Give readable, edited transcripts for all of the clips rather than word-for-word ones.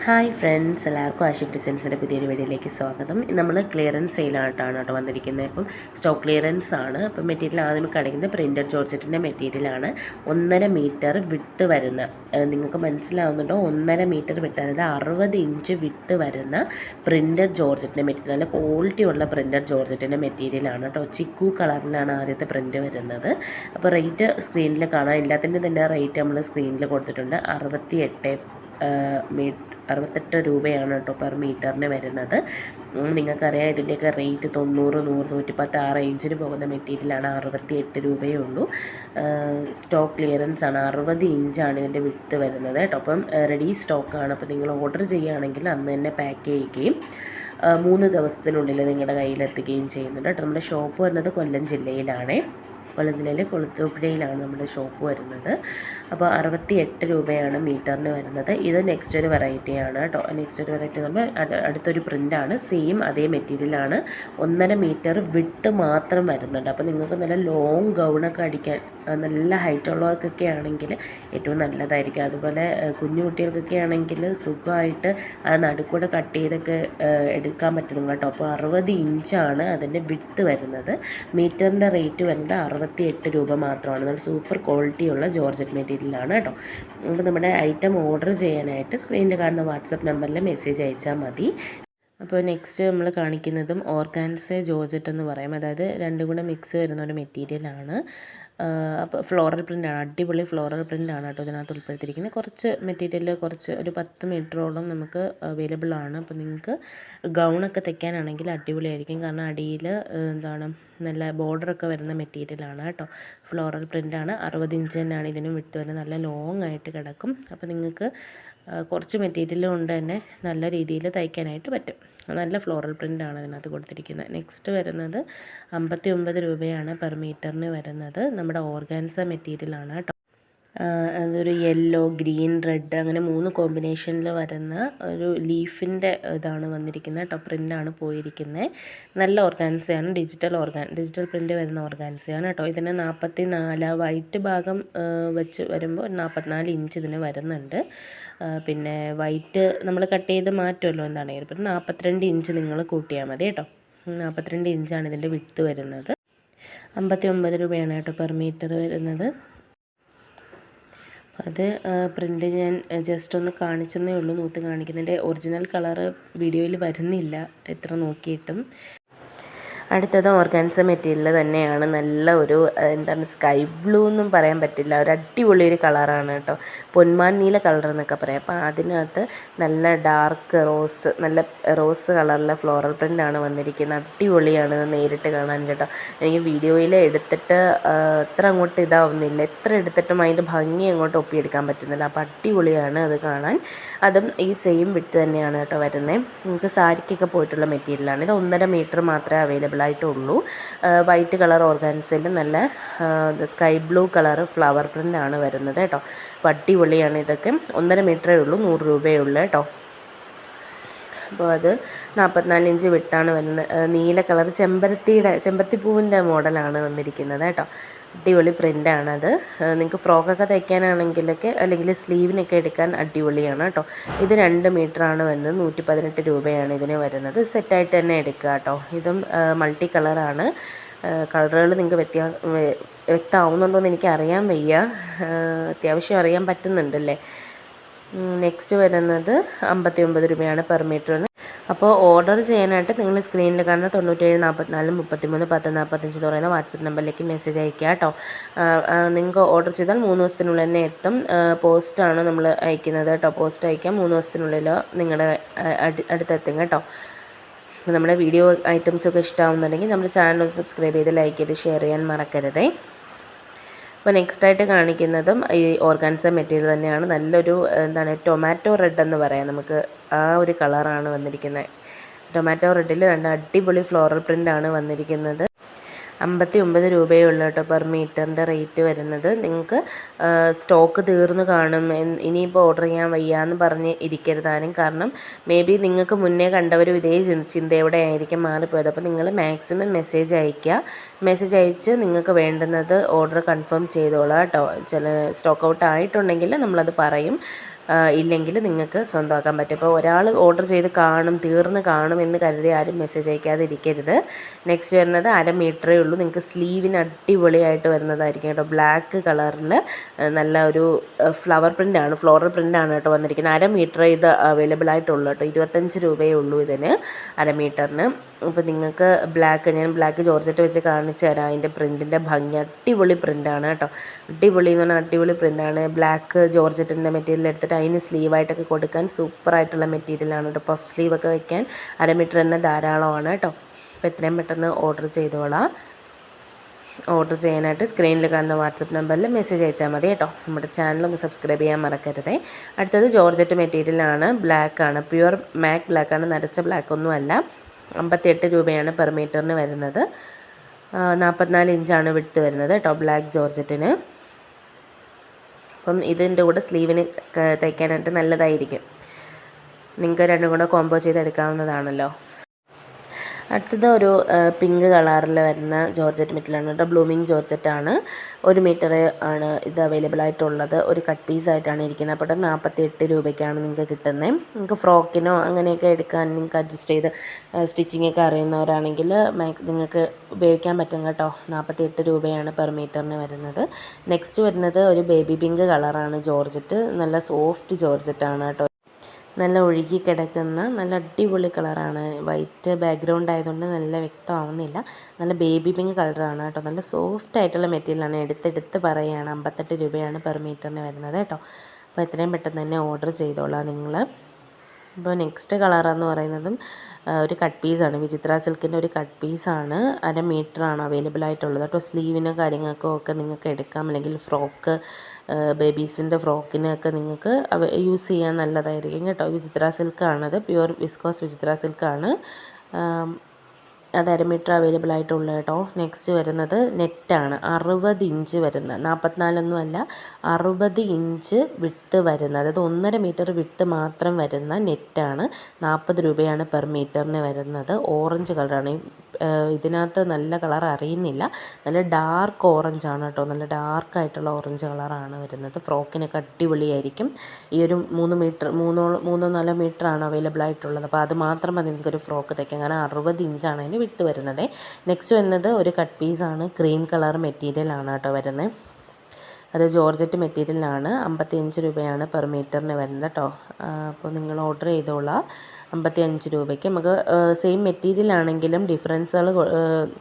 Hi friends, എല്ലാവർക്കും ആഷിഫ് ഡിസൈൻസിൻ്റെ പുതിയൊരു വീഡിയോയിലേക്ക് സ്വാഗതം. നമ്മൾ ക്ലിയറൻസ് സെയിലായിട്ടാണ് കേട്ടോ വന്നിരിക്കുന്നത്. ഇപ്പം സ്റ്റോക്ക് ക്ലിയറൻസ് ആണ്. അപ്പം മെറ്റീരിയൽ ആദ്യം കാണിക്കുന്നത് പ്രിൻറ്റഡ് ജോർജറ്റിൻ്റെ മെറ്റീരിയലാണ്. 1.5 മീറ്റർ വിട്ട് വരുന്ന, നിങ്ങൾക്ക് മനസ്സിലാവുന്നുണ്ടോ, 1.5 മീറ്റർ വിട്ട്, അതായത് 60 ഇഞ്ച് വിട്ട് വരുന്ന പ്രിൻറ്റഡ് ജോർജറ്റിൻ്റെ മെറ്റീരിയൽ, നല്ല ക്വാളിറ്റി ഉള്ള പ്രിൻറ്റഡ് ജോർജറ്റിൻ്റെ മെറ്റീരിയലാണ് കേട്ടോ. ചിക്കു കളറിലാണ് ആദ്യത്തെ പ്രിൻറ്റ് വരുന്നത്. അപ്പോൾ റേറ്റ് സ്ക്രീനിൽ കാണാം. എല്ലാത്തിൻ്റെ തന്നെ റേറ്റ് നമ്മൾ സ്ക്രീനിൽ കൊടുത്തിട്ടുണ്ട്. 68 രൂപയാണ് കേട്ടോ പെർ മീറ്ററിന് വരുന്നത്. നിങ്ങൾക്കറിയാം ഇതിൻ്റെയൊക്കെ റേറ്റ് 90, 100, 110 ആ റേഞ്ചിന് പോകുന്ന മെറ്റീരിയലാണ്. 68 രൂപയേ ഉള്ളൂ. സ്റ്റോക്ക് ക്ലിയറൻസ് ആണ്. 60 ഇഞ്ചാണ് ഇതിൻ്റെ വിട്ട് വരുന്നത് കേട്ടോ. അപ്പം റെഡി സ്റ്റോക്കാണ്. അപ്പോൾ നിങ്ങൾ ഓർഡർ ചെയ്യുകയാണെങ്കിൽ അന്ന് തന്നെ പാക്ക് ചെയ്യുകയും 3 ദിവസത്തിനുള്ളിൽ നിങ്ങളുടെ കയ്യിലെത്തുകയും ചെയ്യുന്നുണ്ട് കേട്ടോ. നമ്മുടെ ഷോപ്പ് വരുന്നത് കൊല്ലം ജില്ലയിലാണ്. കൊല്ലം ജില്ലയിലെ കൊളുത്തൂപ്പുഴയിലാണ് നമ്മുടെ ഷോപ്പ് വരുന്നത്. അപ്പോൾ 68 രൂപയാണ് മീറ്ററിന് വരുന്നത്. ഇത് നെക്സ്റ്റ് ഒരു വെറൈറ്റിയാണ് കേട്ടോ. നെക്സ്റ്റ് ഒരു വെറൈറ്റി നമ്മൾ അടുത്തൊരു പ്രിൻ്റാണ്. സെയിം അതേ മെറ്റീരിയലാണ്. 1.5 മീറ്റർ വിട്ട് മാത്രം വരുന്നുണ്ട്. അപ്പോൾ നിങ്ങൾക്ക് നല്ല ലോങ് ഗൗണൊക്കെ അടിക്കാൻ, നല്ല ഹൈറ്റ് ഉള്ളവർക്കൊക്കെ ആണെങ്കിൽ ഏറ്റവും നല്ലതായിരിക്കും. അതുപോലെ കുഞ്ഞു കുട്ടികൾക്കൊക്കെ ആണെങ്കിൽ സുഖമായിട്ട് അത് നടുക്കൂടെ കട്ട് ചെയ്തൊക്കെ എടുക്കാൻ പറ്റുന്നു കേട്ടോ. അപ്പോൾ 60 ഇഞ്ചാണ് അതിൻ്റെ വിട്ട് വരുന്നത്. മീറ്ററിൻ്റെ റേറ്റ് വരുന്നത് 68 രൂപ മാത്രമാണ്. നല്ല സൂപ്പർ ക്വാളിറ്റിയുള്ള ജോർജറ്റ് മെറ്റീരിയലാണ് കേട്ടോ. അപ്പോൾ നമ്മുടെ ഐറ്റം ഓർഡർ ചെയ്യാനായിട്ട് സ്ക്രീനിൽ കാണുന്ന വാട്സപ്പ് നമ്പറിൽ മെസ്സേജ് അയച്ചാൽ മതി. അപ്പോൾ നെക്സ്റ്റ് നമ്മൾ കാണിക്കുന്നതും ഓർഗാൻസ ജോർജറ്റ് എന്ന് പറയും. അതായത് രണ്ടും കൂടെ മിക്സ് വരുന്ന ഒരു മെറ്റീരിയലാണ്. അപ്പോൾ ഫ്ലോറൽ പ്രിൻ്റാണ്, അടിപൊളി ഫ്ലോറൽ പ്രിൻ്റാണ് കേട്ടോ ഇതിനകത്ത് ഉൾപ്പെടുത്തിയിരിക്കുന്നത്. കുറച്ച് മെറ്റീരിയൽ ഒരു 10 മീറ്ററോളം നമുക്ക് അവൈലബിൾ ആണ്. അപ്പോൾ നിങ്ങൾക്ക് ഗൗണൊക്കെ തയ്ക്കാനാണെങ്കിൽ അടിപൊളിയായിരിക്കും. കാരണം അടിയിൽ നല്ല ബോർഡറൊക്കെ വരുന്ന മെറ്റീരിയലാണ് കേട്ടോ. ഫ്ലോറൽ പ്രിൻ്റാണ്. 60 ഇഞ്ച് തന്നെയാണ് ഇതിനും വിട്ട് വരുന്നത്. നല്ല ലോങ് ആയിട്ട് കിടക്കും. അപ്പോൾ നിങ്ങൾക്ക് കുറച്ച് മെറ്റീരിയൽ കൊണ്ട് തന്നെ നല്ല രീതിയിൽ തയ്ക്കാനായിട്ട് പറ്റും. നല്ല ഫ്ലോറൽ പ്രിൻ്റാണ് ഇതിനകത്ത് കൊടുത്തിരിക്കുന്നത്. നെക്സ്റ്റ് വരുന്നത് 59 രൂപയാണ് പെർ മീറ്ററിന് വരുന്നത്. നമ്മുടെ ഓർഗാൻസ മെറ്റീരിയലാണ് കേട്ടോ. അതൊരു യെല്ലോ, ഗ്രീൻ, റെഡ് അങ്ങനെ 3 കോമ്പിനേഷനിൽ വരുന്ന ഒരു ലീഫിൻ്റെ ഇതാണ് വന്നിരിക്കുന്നത് കേട്ടോ. പ്രിൻ്റാണ് പോയിരിക്കുന്നത്. നല്ല ഓർഗാൻസയാണ്. ഡിജിറ്റൽ പ്രിൻ്റ് വരുന്ന ഓർഗാൻസയാണ് കേട്ടോ. ഇതിന് 44 വൈറ്റ് ഭാഗം വെച്ച് വരുമ്പോൾ 44 ഇഞ്ച് ഇതിന് വരുന്നുണ്ട്. പിന്നെ വൈറ്റ് നമ്മൾ കട്ട് ചെയ്ത് മാറ്റുമല്ലോ എന്താണെങ്കിലും. ഇപ്പം 42 ഇഞ്ച് നിങ്ങൾ കൂട്ടിയാൽ മതി കേട്ടോ. 42 ഇഞ്ചാണ് ഇതിൻ്റെ വിട്ട് വരുന്നത്. 59 രൂപയാണ് കേട്ടോ പെർ മീറ്റർ വരുന്നത്. അത് പ്രിൻ്റ് ഞാൻ ജസ്റ്റ് ഒന്ന് കാണിച്ചെന്നേ ഉള്ളൂ. നൂത്ത് കാണിക്കുന്നതിൻ്റെ ഒറിജിനൽ കളറ് വീഡിയോയിൽ വരുന്നില്ല എത്ര നോക്കിയിട്ടും. അടുത്തത് ഓർഗാൻസ മെറ്റീരിയൽ തന്നെയാണ്. നല്ല ഒരു സ്കൈ ബ്ലൂ എന്നും പറയാൻ പറ്റില്ല, ഒരു അടിപൊളി ഒരു കളറാണ് കേട്ടോ. പൊന്മാൻ നീല കളർ എന്നൊക്കെ പറയാം. അപ്പോൾ അതിനകത്ത് നല്ല ഡാർക്ക് റോസ്, നല്ല റോസ് കളറിലെ ഫ്ലോറൽ പ്രിൻ്റാണ് വന്നിരിക്കുന്നത്. അടിപൊളിയാണ് നേരിട്ട് കാണാൻ കേട്ടോ. എനിക്ക് വീഡിയോയിൽ എടുത്തിട്ട് അത്ര അങ്ങോട്ട് ഇതാവുന്നില്ല, എത്ര എടുത്തിട്ടും അതിൻ്റെ ഭംഗി അങ്ങോട്ട് ഒപ്പിയെടുക്കാൻ പറ്റുന്നില്ല. അപ്പോൾ അടിപൊളിയാണ് അത് കാണാൻ. അതും ഈ സെയിം വിട്ട് തന്നെയാണ് കേട്ടോ വരുന്നത്. നമുക്ക് സാരിക്കൊക്കെ പോയിട്ടുള്ള മെറ്റീരിയലാണ്. ഇത് 1.5 മീറ്റർ മാത്രമേ അവൈലബിൾ ആയിട്ടുള്ളൂ. വൈറ്റ് കളർ ഓർഗാൻസയിൽ നല്ല സ്കൈ ബ്ലൂ കളർ ഫ്ലവർ പ്രിൻ്റാണ് വരുന്നത് കേട്ടോ. അപ്പോൾ അടിപൊളിയാണ്. ഇതൊക്കെ 1.5 മീറ്ററേ ഉള്ളൂ, 100 രൂപയേ ഉള്ളൂ കേട്ടോ. അപ്പോൾ അത് 44 ഇഞ്ച് വിട്ടാണ് വരുന്നത്. നീല കളർ ചെമ്പരത്തിപ്പൂവിൻ്റെ മോഡലാണ് വന്നിരിക്കുന്നത് കേട്ടോ. അടിപൊളി പ്രിൻ്റാണത്. നിങ്ങൾക്ക് ഫ്രോക്കൊക്കെ തയ്ക്കാനാണെങ്കിലൊക്കെ അല്ലെങ്കിൽ സ്ലീവിനൊക്കെ എടുക്കാൻ അടിപൊളിയാണ് കേട്ടോ. ഇത് 2 മീറ്ററാണ് വരുന്നത്. 118 രൂപയാണ് ഇതിന് വരുന്നത്. സെറ്റായിട്ട് തന്നെ എടുക്കുക കേട്ടോ. ഇതും മൾട്ടി കളറാണ്. കളറുകൾ നിങ്ങൾക്ക് വ്യക്തമാവുന്നുണ്ടോ എന്ന് എനിക്ക് അറിയാൻ വയ്യ. അത്യാവശ്യം അറിയാൻ പറ്റുന്നുണ്ടല്ലേ. നെക്സ്റ്റ് വരുന്നത് 59 രൂപയാണ് പെർ മീറ്ററിന്. അപ്പോൾ ഓർഡർ ചെയ്യാനായിട്ട് നിങ്ങൾ സ്ക്രീനിൽ കാണുന്ന 97 44 33 10 45 എന്ന് പറയുന്ന വാട്സപ്പ് നമ്പറിലേക്ക് മെസ്സേജ് അയക്കുക കേട്ടോ. നിങ്ങൾക്ക് ഓർഡർ ചെയ്താൽ 3 ദിവസത്തിനുള്ളിൽ തന്നെ എത്തും. പോസ്റ്റാണ് നമ്മൾ അയക്കുന്നത് കേട്ടോ. പോസ്റ്റ് അയക്കാം. 3 ദിവസത്തിനുള്ളിൽ നിങ്ങളുടെ അടുത്തെത്തും കേട്ടോ. അപ്പോൾ നമ്മുടെ വീഡിയോ ഐറ്റംസൊക്കെ ഇഷ്ടമാവുന്നുണ്ടെങ്കിൽ നമ്മുടെ ചാനൽ സബ്സ്ക്രൈബ് ചെയ്ത് ലൈക്ക് ചെയ്ത് ഷെയർ ചെയ്യാൻ മറക്കരുതേ. അപ്പോൾ നെക്സ്റ്റായിട്ട് കാണിക്കുന്നതും ഈ ഓർഗാൻസ മെറ്റീരിയൽ തന്നെയാണ്. നല്ലൊരു ടൊമാറ്റോ റെഡ് എന്ന് പറയാം നമുക്ക്. ആ ഒരു കളറാണ് വന്നിരിക്കുന്നത്. ടൊമാറ്റോ റെഡിൽ വേണ്ട അടിപൊളി ഫ്ലോറൽ പ്രിൻ്റാണ് വന്നിരിക്കുന്നത്. 59 രൂപയേ ഉള്ളൂ കേട്ടോ പെർ മീറ്ററിൻ്റെ റേറ്റ് വരുന്നത്. നിങ്ങൾക്ക് സ്റ്റോക്ക് തീർന്നു കാണും, ഇനിയിപ്പോൾ ഓർഡർ ചെയ്യാൻ വയ്യാന്ന് പറഞ്ഞ് ഇരിക്കരുതാനും. കാരണം മേ ബി നിങ്ങൾക്ക് മുന്നേ കണ്ടവരും ഇതേ ചിന്തയോടെ ആയിരിക്കും മാറിപ്പോയത്. അപ്പോൾ നിങ്ങൾ മാക്സിമം മെസ്സേജ് അയയ്ക്കുക. മെസ്സേജ് അയച്ച് നിങ്ങൾക്ക് വേണ്ടുന്നത് ഓർഡർ കൺഫേം ചെയ്തോളാം കേട്ടോ. ചില സ്റ്റോക്ക് ഔട്ട് ആയിട്ടുണ്ടെങ്കിൽ നമ്മളത് പറയും. ഇല്ലെങ്കിൽ നിങ്ങൾക്ക് സ്വന്തമാക്കാൻ പറ്റും. ഇപ്പോൾ ഒരാൾ ഓർഡർ ചെയ്ത് തീർന്ന് കാണും എന്ന് കരുതി ആരും മെസ്സേജ് അയക്കാതെ ഇരിക്കരുത്. നെക്സ്റ്റ് വരുന്നത് 1/2 മീറ്ററേ ഉള്ളൂ. നിങ്ങൾക്ക് സ്ലീവിന് അടിപൊളിയായിട്ട് വരുന്നതായിരിക്കും കേട്ടോ. ബ്ലാക്ക് കളറിൽ നല്ല ഒരു ഫ്ലോറൽ പ്രിൻ്റാണ് കേട്ടോ വന്നിരിക്കുന്നത്. 1/2 മീറ്റർ ഇത് അവൈലബിൾ ആയിട്ടുള്ളൂ കേട്ടോ. 25 രൂപയേ ഉള്ളൂ ഇതിന് 1/2 മീറ്ററിന്. അപ്പോൾ നിങ്ങൾക്ക് ഞാൻ ബ്ലാക്ക് ജോർജറ്റ് വെച്ച് കാണിച്ചു തരാം. അതിൻ്റെ പ്രിൻറ്റിൻ്റെ ഭംഗി അടിപൊളി പ്രിൻ്റാണ് കേട്ടോ. അടിപൊളി എന്ന് പറഞ്ഞാൽ അടിപൊളി പ്രിൻ്റാണ്. ബ്ലാക്ക് ജോർജറ്റിൻ്റെ മെറ്റീരിയൽ എടുത്തിട്ട് അതിന് സ്ലീവായിട്ടൊക്കെ കൊടുക്കാൻ സൂപ്പറായിട്ടുള്ള മെറ്റീരിയലാണ് കേട്ടോ. പഫ് സ്ലീവൊക്കെ വയ്ക്കാൻ 1/2 മീറ്റർ തന്നെ ധാരാളമാണ് കേട്ടോ. അപ്പോൾ എത്രയും പെട്ടെന്ന് ഓർഡർ ചെയ്തോളാം. ഓർഡർ ചെയ്യാനായിട്ട് സ്ക്രീനിൽ കാണുന്ന വാട്സപ്പ് നമ്പറിൽ മെസ്സേജ് അയച്ചാൽ മതി കേട്ടോ. നമ്മുടെ ചാനലൊന്ന് സബ്സ്ക്രൈബ് ചെയ്യാൻ മറക്കരുതേ. അടുത്തത് ജോർജറ്റ് മെറ്റീരിയലാണ്. ബ്ലാക്കാണ്, പ്യുവർ മാറ്റ് ബ്ലാക്കാണ്, നരച്ച ബ്ലാക്ക് ഒന്നും അല്ല. 58 രൂപയാണ് പെർ മീറ്ററിന് വരുന്നത്. 44 ഇഞ്ചാണ് വിഡ്ത്ത് വരുന്നത് കേട്ടോ ബ്ലാക്ക് ജോർജറ്റിന്. അപ്പം ഇതിൻ്റെ കൂടെ സ്ലീവിന് തയ്ക്കാനായിട്ട് നല്ലതായിരിക്കും. നിങ്ങൾക്ക് രണ്ടും കൂടെ കോംബോ ചെയ്തെടുക്കാവുന്നതാണല്ലോ. അടുത്തത് ഒരു പിങ്ക് കളറിൽ വരുന്ന ജോർജറ്റ് മെറ്റീരിയലാണ് കേട്ടോ. ബ്ലൂമിങ് ജോർജറ്റാണ്. 1 മീറ്റർ ആണ് ഇത് അവൈലബിൾ ആയിട്ടുള്ളത്. ഒരു കട്ട് പീസായിട്ടാണ് ഇരിക്കുന്നത്. അപ്പോൾ 48 രൂപയ്ക്കാണ് നിങ്ങൾക്ക് കിട്ടുന്നത്. നിങ്ങൾക്ക് ഫ്രോക്കിനോ അങ്ങനെയൊക്കെ എടുക്കാൻ നിങ്ങൾക്ക് അഡ്ജസ്റ്റ് ചെയ്ത് സ്റ്റിച്ചിങ്ങൊക്കെ അറിയുന്നവരാണെങ്കിൽ നിങ്ങൾക്ക് ഉപയോഗിക്കാൻ പറ്റും കേട്ടോ. 48 രൂപയാണ് പെർ മീറ്ററിന് വരുന്നത്. നെക്സ്റ്റ് വരുന്നത് ഒരു ബേബി പിങ്ക് കളറാണ് ജോർജറ്റ്. നല്ല സോഫ്റ്റ് ജോർജറ്റാണ് കേട്ടോ. നല്ല ഒഴുകി കിടക്കുന്ന നല്ല അടിപൊളി കളറാണ്. വൈറ്റ് ബാക്ക്ഗ്രൗണ്ട് ആയതുകൊണ്ട് നല്ല വ്യക്തമാവുന്നില്ല. നല്ല ബേബി പിങ്ക് കളറാണ് കേട്ടോ. നല്ല സോഫ്റ്റ് ആയിട്ടുള്ള മെറ്റീരിയലാണ്. എടുത്ത് പറയുകയാണ് 58 രൂപയാണ് പെർ മീറ്ററിന് വരുന്നത് കേട്ടോ. അപ്പോൾ എത്രയും പെട്ടെന്ന് തന്നെ ഓർഡർ ചെയ്തോളാം നിങ്ങൾ. ഇപ്പോൾ നെക്സ്റ്റ് കളറെന്ന് പറയുന്നതും ഒരു കട്ട് പീസാണ്. വിചിത്ര സിൽക്കിൻ്റെ ഒരു കട്ട് പീസാണ്. 1/2 മീറ്ററാണ് അവൈലബിൾ ആയിട്ടുള്ളത് കേട്ടോ. സ്ലീവിനും കാര്യങ്ങൾക്കും ഒക്കെ നിങ്ങൾക്ക് എടുക്കാം. അല്ലെങ്കിൽ ഫ്രോക്ക്, ബേബീസിൻ്റെ ഫ്രോക്കിനൊക്കെ നിങ്ങൾക്ക് യൂസ് ചെയ്യാൻ നല്ലതായിരിക്കും കേട്ടോ. വിചിത്ര സിൽക്കാണത്. പ്യുവർ വിസ്കോസ് വിചിത്ര സിൽക്കാണ്. അത് 1/2 മീറ്റർ അവൈലബിൾ ആയിട്ടുള്ള കേട്ടോ. നെക്സ്റ്റ് വരുന്നത് നെറ്റാണ്. 60 ഇഞ്ച് വരുന്ന, 44 അല്ല, 60 ഇഞ്ച് വിട്ട് വരുന്നത്. അതായത് 1.5 മീറ്റർ വിട്ട് മാത്രം വരുന്ന നെറ്റാണ്. 40 രൂപയാണ് പെർ മീറ്ററിന് വരുന്നത്. ഓറഞ്ച് കളറാണ്. ഇതിനകത്ത് നല്ല കളർ അറിയുന്നില്ല. നല്ല ഡാർക്ക് ഓറഞ്ചാണ് കേട്ടോ. നല്ല ഡാർക്കായിട്ടുള്ള ഓറഞ്ച് കളറാണ് വരുന്നത്. ഫ്രോക്കിനൊക്കെ അടിപൊളിയായിരിക്കും. ഈ ഒരു 3-4 മീറ്ററാണ് അവൈലബിൾ ആയിട്ടുള്ളത്. അപ്പോൾ അത് മാത്രം മതി നിങ്ങൾക്കൊരു ഫ്രോക്ക് തയ്ക്കാം. കാരണം 60 ഇഞ്ചാണ് അതിന് വിട്ട് വരുന്നത്. നെക്സ്റ്റ് വരുന്നത് ഒരു കട്ട് പീസാണ്. ക്രീം കളർ മെറ്റീരിയലാണ് കേട്ടോ വരുന്നത്. അത് ജോർജറ്റ് മെറ്റീരിയലാണ്. 55 രൂപയാണ് പെർ മീറ്ററിന് വരുന്നത് കേട്ടോ. അപ്പോൾ നിങ്ങൾ ഓർഡർ ചെയ്തോളാം. 55 രൂപയ്ക്ക് നമുക്ക് സെയിം മെറ്റീരിയൽ ആണെങ്കിലും ഡിഫറൻസുകൾ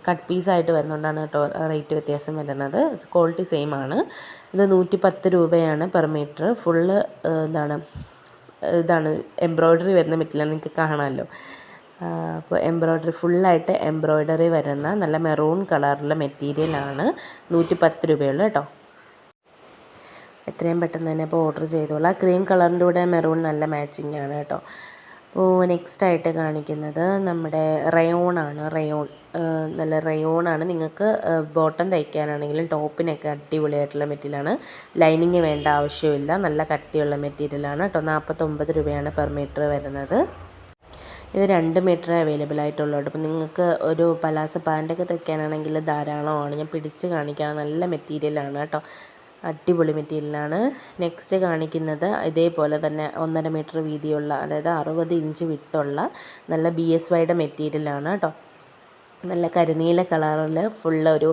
കട്ട് പീസായിട്ട് വരുന്നതുകൊണ്ടാണ് കേട്ടോ റേറ്റ് വ്യത്യാസം വരുന്നത്. ക്വാളിറ്റി സെയിം ആണ്. ഇത് 110 രൂപയാണ് പെർ മീറ്റർ. ഫുള്ള് ഇതാണ് എംബ്രോയ്ഡറി വരുന്ന മെറ്റീരിയൽ നിങ്ങൾക്ക് കാണാമല്ലോ. അപ്പോൾ ഫുള്ളായിട്ട് എംബ്രോയ്ഡറി വരുന്ന നല്ല മെറൂൺ കളറിലുള്ള മെറ്റീരിയലാണ്. 110 രൂപയുള്ളൂ കേട്ടോ. എത്രയും പെട്ടെന്ന് തന്നെ അപ്പോൾ ഓർഡർ ചെയ്തോളാം. ക്രീം കളറിൻ്റെ കൂടെ മെറൂൺ നല്ല മാച്ചിങ് ആണ് കേട്ടോ. അപ്പോൾ നെക്സ്റ്റായിട്ട് കാണിക്കുന്നത് നമ്മുടെ റയോണാണ്. നല്ല റയോണാണ്. നിങ്ങൾക്ക് ബോട്ടം തയ്ക്കാനാണെങ്കിലും ടോപ്പിനൊക്കെ അടിപൊളിയായിട്ടുള്ള മെറ്റീരിയലാണ്. ലൈനിങ് വേണ്ട ആവശ്യമില്ല. നല്ല കട്ടിയുള്ള മെറ്റീരിയലാണ് കേട്ടോ. 49 രൂപയാണ് പെർ മീറ്റർ വരുന്നത്. ഇത് 2 മീറ്റർ അവൈലബിൾ ആയിട്ടുള്ളൂ. അപ്പോൾ നിങ്ങൾക്ക് ഒരു പലാസ പാൻറ്റൊക്കെ തയ്ക്കാനാണെങ്കിൽ ധാരാളമാണ്. ഞാൻ പിടിച്ച് കാണിക്കാൻ നല്ല മെറ്റീരിയലാണ് കേട്ടോ. അടിപൊളി മെറ്റീരിയലാണ്. നെക്സ്റ്റ് കാണിക്കുന്നത് ഇതേപോലെ തന്നെ 1.5 മീറ്റർ വീതിയുള്ള, അതായത് 60 ഇഞ്ച് വിട്ടുള്ള നല്ല BSYയുടെ മെറ്റീരിയലാണ് കേട്ടോ. നല്ല കരിനീല കളറിൽ ഫുള്ളൊരു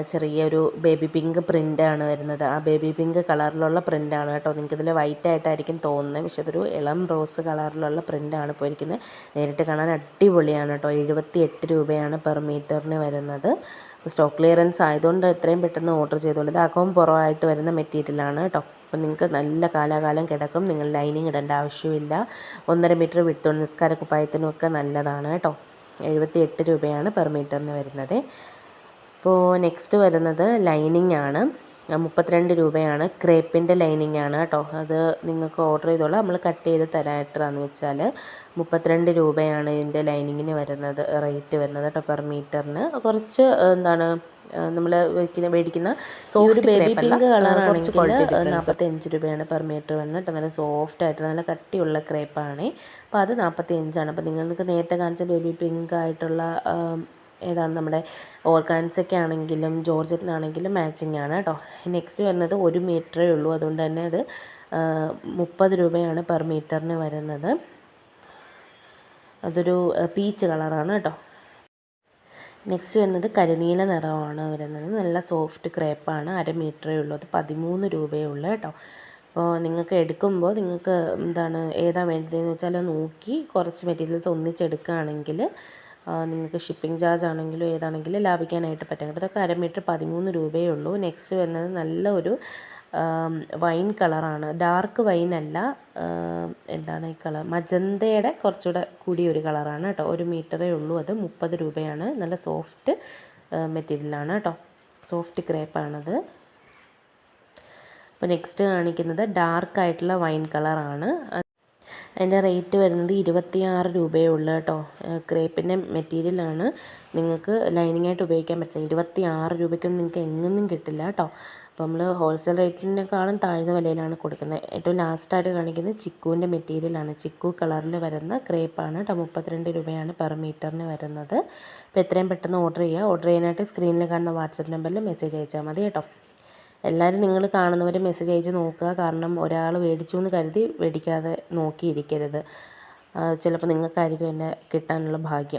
ചെറിയൊരു ബേബി പിങ്ക് പ്രിൻ്റാണ് വരുന്നത്. ആ ബേബി പിങ്ക് കളറിലുള്ള പ്രിൻ്റാണ് കേട്ടോ. നിങ്ങൾക്കിതിൽ വൈറ്റ് ആയിട്ടായിരിക്കും തോന്നുന്നത്, പക്ഷെ അതൊരു ഇളം റോസ് കളറിലുള്ള പ്രിൻ്റാണ് ഇപ്പോൾ ഇരിക്കുന്നത്. നേരിട്ട് കാണാൻ അടിപൊളിയാണ് കേട്ടോ. 78 രൂപയാണ് പെർ മീറ്ററിന് വരുന്നത്. സ്റ്റോക്ക് ക്ലിയറൻസ് ആയതുകൊണ്ട് എത്രയും പെട്ടെന്ന് ഓർഡർ ചെയ്തോളൂ. ഇത് അകവും പുറമായിട്ട് വരുന്ന മെറ്റീരിയലാണ് കേട്ടോ. അപ്പം നിങ്ങൾക്ക് നല്ല കാലാകാലം കിടക്കും. നിങ്ങൾ ലൈനിങ് ഇടേണ്ട ആവശ്യമില്ല. 1.5 മീറ്റർ വിട്ടുകൊണ്ട് നിസ്കാര കുപ്പായത്തിനുമൊക്കെ നല്ലതാണ് കേട്ടോ. 78 രൂപയാണ് പെർ മീറ്ററിന് വരുന്നത്. അപ്പോൾ നെക്സ്റ്റ് വരുന്നത് ലൈനിങ് ആണ്. 32 രൂപയാണ്. ക്രേപ്പിൻ്റെ ലൈനിങ് ആണ് കേട്ടോ. അത് നിങ്ങൾക്ക് ഓർഡർ ചെയ്തോളാം. നമ്മൾ കട്ട് ചെയ്ത് തരാം. എത്രയാണെന്ന് വെച്ചാൽ 32 രൂപയാണ് ഇതിൻ്റെ ലൈനിങ്ങിന് വരുന്നത്, റേറ്റ് വരുന്നത് കേട്ടോ പെർ മീറ്ററിന്. കുറച്ച് നമ്മൾ മേടിക്കുന്ന സോഫ്റ്റ് ബേബി പിങ്ക് കളറാണെങ്കിൽ 45 രൂപയാണ് പെർ മീറ്റർ വരുന്നത് കേട്ടോ. നല്ല സോഫ്റ്റ് ആയിട്ട് നല്ല കട്ടിയുള്ള ക്രേപ്പാണ്. അപ്പോൾ അത് 45ആണ്. അപ്പോൾ നിങ്ങൾക്ക് നേരത്തെ കാണിച്ച ബേബി പിങ്ക് ആയിട്ടുള്ള ഏതാണ് നമ്മുടെ ഓർഗാൻസൊക്കെ ആണെങ്കിലും ജോർജറ്റിനാണെങ്കിലും മാച്ചിങ് ആണ് കേട്ടോ. നെക്സ്റ്റ് വരുന്നത് 1 മീറ്ററേ ഉള്ളൂ. അതുകൊണ്ട് തന്നെ അത് 30 രൂപയാണ് പെർ മീറ്ററിന് വരുന്നത്. അതൊരു പീച്ച് കളറാണ് കേട്ടോ. നെക്സ്റ്റ് വരുന്നത് കരിനീല നിറമാണ് വരുന്നത്. നല്ല സോഫ്റ്റ് ക്രേപ്പാണ്. 1/2 മീറ്ററേ ഉള്ളൂ. അത് 13 രൂപയേ ഉള്ളൂ കേട്ടോ. അപ്പോൾ നിങ്ങൾക്ക് എടുക്കുമ്പോൾ നിങ്ങൾക്ക് ഏതാ വേണ്ടതെന്ന് വെച്ചാൽ നോക്കി കുറച്ച് മെറ്റീരിയൽസ് ഒന്നിച്ചെടുക്കുകയാണെങ്കിൽ നിങ്ങൾക്ക് ഷിപ്പിംഗ് ചാർജ് ആണെങ്കിലും ഏതാണെങ്കിലും ലാഭിക്കാനായിട്ട് പറ്റും. അപ്പോൾ ഇതൊക്കെ 1/2 മീറ്റർ 13 രൂപയേ ഉള്ളൂ. നെക്സ്റ്റ് വരുന്നത് നല്ല ഒരു വൈൻ കളറാണ്. ഡാർക്ക് വൈൻ അല്ല, ഈ കളർ മജന്തയുടെ കുറച്ചുകൂടെ കൂടിയൊരു കളറാണ് കേട്ടോ. 1 മീറ്ററേ ഉള്ളൂ. അത് 30 രൂപയാണ്. നല്ല സോഫ്റ്റ് മെറ്റീരിയലാണ് കേട്ടോ. സോഫ്റ്റ് ക്രേപ്പാണത്. അപ്പോൾ നെക്സ്റ്റ് കാണിക്കുന്നത് ഡാർക്കായിട്ടുള്ള വൈൻ കളറാണ്. അതിൻ്റെ റേറ്റ് വരുന്നത് 26 രൂപയേ ഉള്ളൂ കേട്ടോ. ക്രേപ്പിൻ്റെ മെറ്റീരിയലാണ്. നിങ്ങൾക്ക് ലൈനിങ് ആയിട്ട് ഉപയോഗിക്കാൻ പറ്റില്ല. 26 രൂപയ്ക്കൊന്നും നിങ്ങൾക്ക് എങ്ങൊന്നും കിട്ടില്ല കേട്ടോ. അപ്പോൾ നമ്മൾ ഹോൾസെയിൽ റേറ്റിനേക്കാളും താഴ്ന്ന വിലയിലാണ് കൊടുക്കുന്നത്. ഏറ്റവും ലാസ്റ്റായിട്ട് കാണിക്കുന്നത് ചിക്കുവിൻ്റെ മെറ്റീരിയലാണ്. ചിക്കു കളറിൽ വരുന്ന ക്രേപ്പാണ് കേട്ടോ. 32 രൂപയാണ് പെർ മീറ്ററിന് വരുന്നത്. അപ്പോൾ എത്രയും പെട്ടെന്ന് ഓർഡർ ചെയ്യുക. ഓർഡർ ചെയ്യാനായിട്ട് സ്ക്രീനിൽ കാണുന്ന വാട്സപ്പ് നമ്പറിൽ മെസ്സേജ് അയച്ചാൽ മതി കേട്ടോ. എല്ലാവരും നിങ്ങൾ കാണുന്നവർ മെസ്സേജ് അയച്ച് നോക്കുക. കാരണം ഒരാൾ മേടിച്ചു എന്ന് കരുതി മേടിക്കാതെ നോക്കിയിരിക്കരുത്. ചിലപ്പോൾ നിങ്ങൾക്കായിരിക്കും എന്നെ കിട്ടാനുള്ള ഭാഗ്യം.